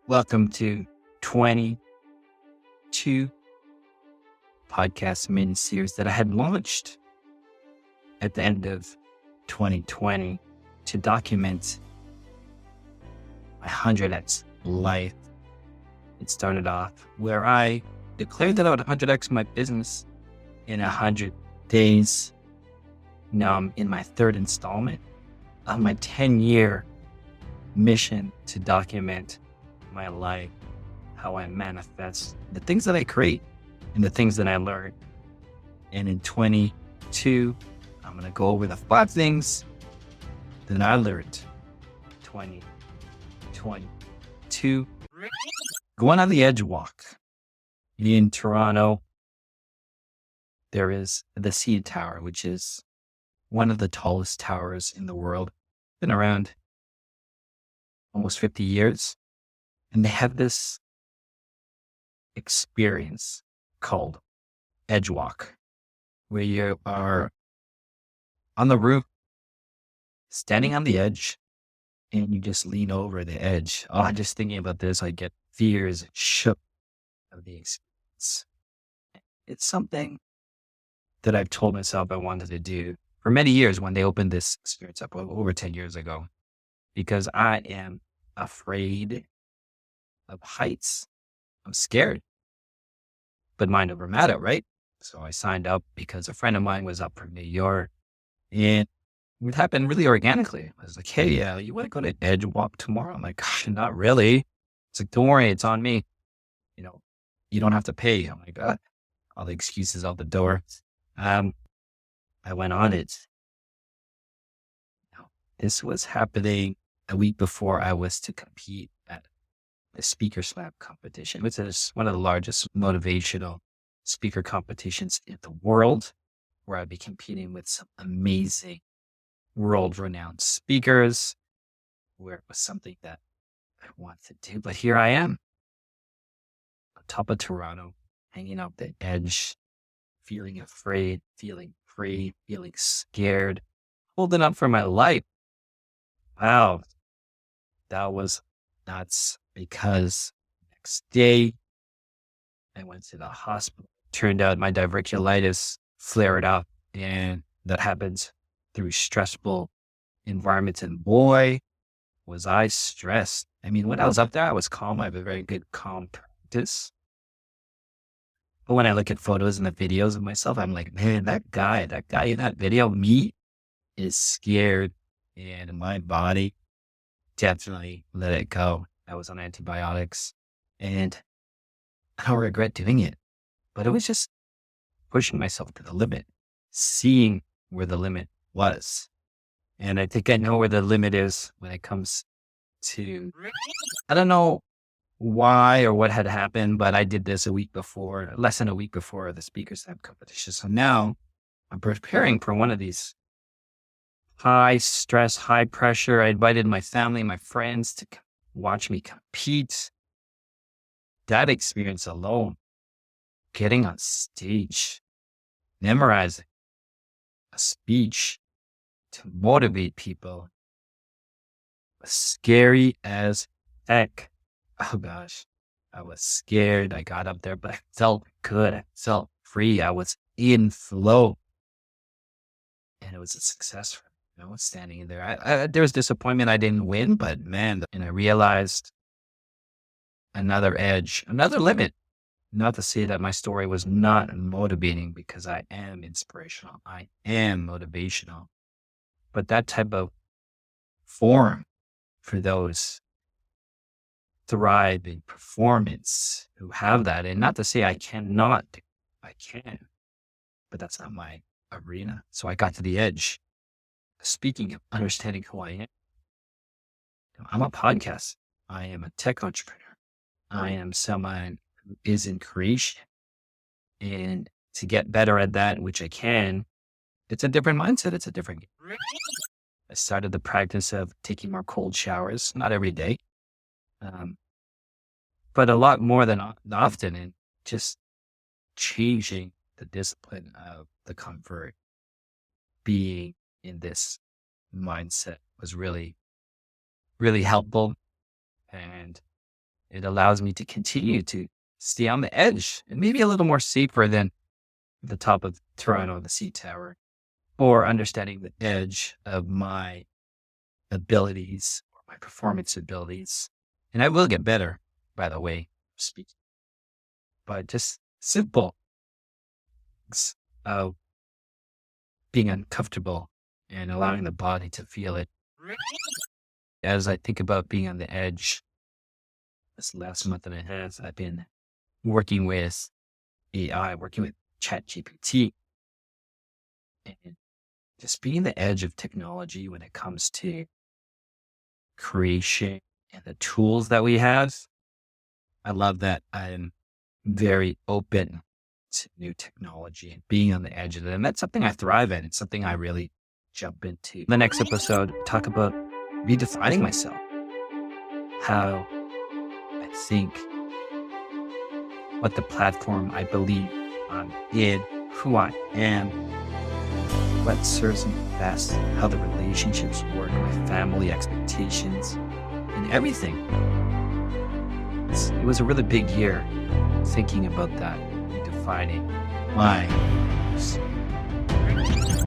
Welcome to 22 podcast mini series that I had launched at the end of 2020 to document my 100x life. It started off where I declared that I would 100x my business in 100 days. Now I'm in my third installment of my 10-year mission to document my life, how I manifest the things that I create and the things that I learn. And in 22, I'm going to go over the 5 things that I learned 2022. Going on the edge walk in Toronto, there is the CN Tower, which is one of the tallest towers in the world. Been around almost 50 years. And they have this experience called edge walk, where you are on the roof, standing on the edge, and you just lean over the edge. Oh, just thinking about this, I get fears and shook of the experience. It's something that I've told myself I wanted to do for many years when they opened this experience up over 10 years ago, because I am afraid of heights. I'm scared, but mind over matter, right? So I signed up because a friend of mine was up from New York, and it happened really organically. I was like, hey, you want to go to Edge Walk tomorrow? I'm like, gosh, not really. It's like, don't worry, it's on me. You don't have to pay. I'm like, all the excuses out the door. I went on it. This was happening a week before I was to compete at the Speaker Slam competition, which is one of the largest motivational speaker competitions in the world, where I'd be competing with some amazing world-renowned speakers, where it was something that I wanted to do. But here I am, on top of Toronto, hanging out the edge, feeling afraid, feeling free, feeling scared, holding up for my life. Wow, that was nuts, because next day I went to the hospital. Turned out my diverticulitis flared up, and that happens through stressful environments. And boy, was I stressed. I mean, when I was up there, I was calm. I have a very good calm practice. But when I look at photos and the videos of myself, I'm like, man, that guy in that video, me, is scared. And my body definitely let it go. I was on antibiotics, and I don't regret doing it, but it was just pushing myself to the limit, seeing where the limit was. And I think I know where the limit is when it comes to, I don't know why or what had happened, but I did this less than a week before the Speaker Slam competition. So now I'm preparing for one of these high stress, high pressure. I invited my family, my friends to watch me compete. That experience alone, getting on stage, memorizing a speech to motivate people, was scary as heck. Oh gosh, I was scared. I got up there, but I felt good. I felt free. I was in flow, and it was a success for me. Standing there, there was disappointment I didn't win, but man, and I realized another edge, another limit. Not to say that my story was not motivating, because I am inspirational. I am motivational. But that type of form for those thrive in performance who have that, and not to say I cannot, I can, but that's not my arena. So I got to the edge. Speaking of understanding who I am, I'm a podcaster. I am a tech entrepreneur. I am someone who is in creation. And to get better at that, which I can, it's a different mindset. It's a different game. I started the practice of taking more cold showers, not every day, but a lot more than often, and just changing the discipline of the comfort. Being in this mindset was really, really helpful. And It allows me to continue to stay on the edge and maybe a little more safer than the top of Toronto, the sea tower, or understanding the edge of my abilities or my performance abilities. And I will get better, by the way, speaking, but just simple things of being uncomfortable and allowing the body to feel it. As I think about being on the edge, this last month and a half, I've been working with AI, working with ChatGPT, and just being the edge of technology when it comes to creation and the tools that we have. I love that I'm very open to new technology and being on the edge of it. And that's something I thrive in. It's something I really jump into. The next episode, talk about redefining myself, how I think, what the platform I believe I'm in, who I am, what serves me best, how the relationships work, my family expectations, and everything. It was a really big year thinking about that, redefining my